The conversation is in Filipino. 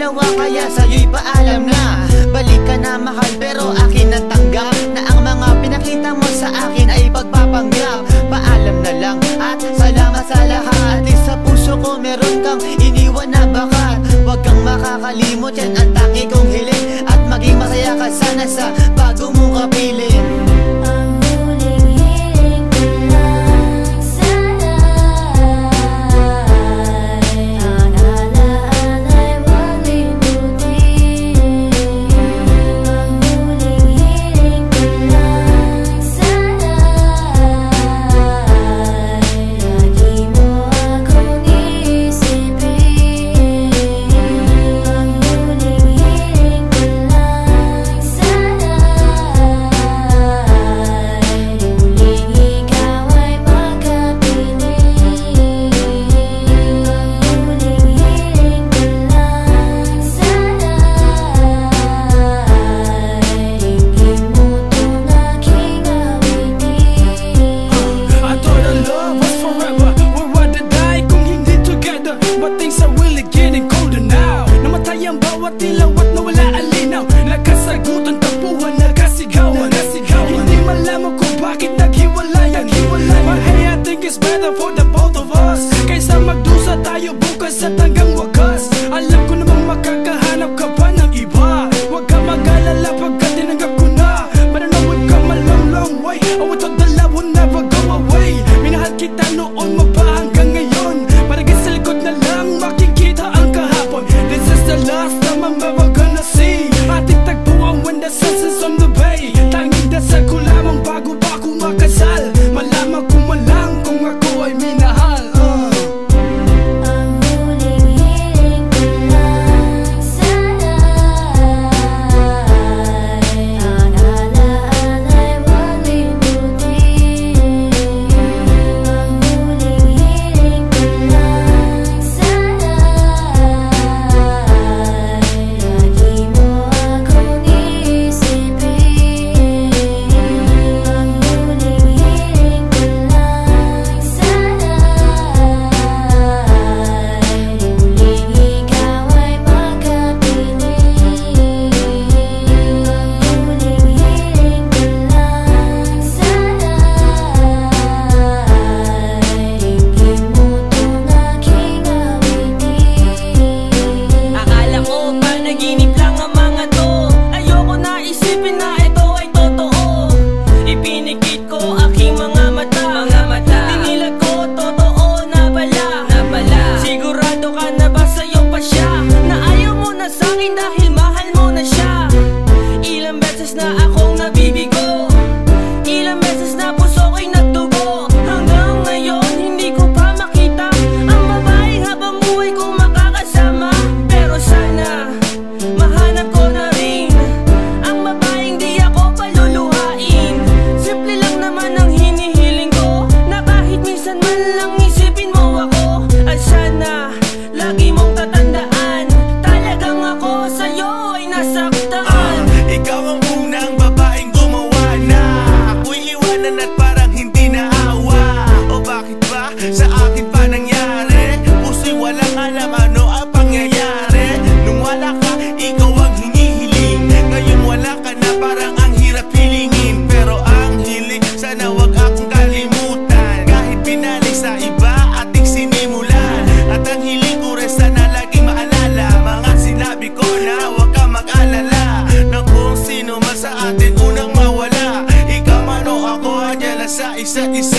dalawa, kaya sa'yo'y paalam na. Balik ka na mahal pero akin ang tanggap, na ang mga pinakita mo sa akin ay pagpapanggap. Paalam na lang at salamat sa lahat. At sa puso ko meron kang iniwan na bakat. Huwag kang makakalimot, yan ang tangi kong hiling. At maging masaya ka sana sa bago mong kapiling. Tilawat na wala alinaw, nakasagutan, tapuhan, nagasigawan. Hindi malaman kung bakit naghiwalayan. My I think it's better for the both of us, kaysa magdusa tayo bukas at hanggang wagas. Alam ko namang makakahanap ka pa ng iba. Huwag ka mag-alala pagka tinanggap ko na. But I know we've come a long, long way. Oh, I thought the love will never go away. Minahal kita noon, magpa hanggang ngayon. Parang sa likod na lang makikita ang kahapon. This is the last time I'm ever gonna see ating tagpuan when the sun is on the bay. Tanging dasal ko lamang bago pa ako makasal, malaman ko man lang kung ako ay minahal. Ang huling hiling ko lang sana ay ang alaala'y huwag limutin. Ang huling hiling ko lang sana lagi mo akong isipin. Ang huling hiling ko lang sana muling ikaw ay makapiling. Ang huling hiling ko lang sana dinggin mo tong aking awitin. Akala ko panaginip lang ang mga to. Ayoko na isipin na ito ay totoo. Ipinikit ko aking mga mata. Tinilag ko, totoo na pala. Sigurado ka na ba sa'yo pa siya, na ayaw mo na sa'kin dahil mahal mo na siya? Ilang beses na akong nabibigo, ilang beses na puso ko'y nagdugo. Hanggang ngayon hindi ko pa makita ang babaeng habang buhay ko makakasama. Pero sana mahanap ko na rin ang babaeng di ako paluluhain. Simple lang naman ang hinihiling ko, na kahit minsan man lang isipin mo ako. At sana lagi mong tatandaan, talagang ako sa'yo ay nasaktan. Ikaw ang unang babaeng gumawa na ako'y iwanan at parang hindi naawa. O bakit ba sa akin pa nangyari? Puso'y walang alam ano ang pangyayari. Nung wala ka, ikaw ang hinihiling. Ngayon wala ka na, parang ang hirap hilingin. Pero ang hiling, sana wag akong kalimutan. Kahit pinalik sa iba ating sinimulan. At ang hiling ko rin sana laging maalala mga sinabi ko na wag ka mag-alala, na kung sino man sa atin unang mawala. Ikaw man o ako, andyan lang sa isa't isa.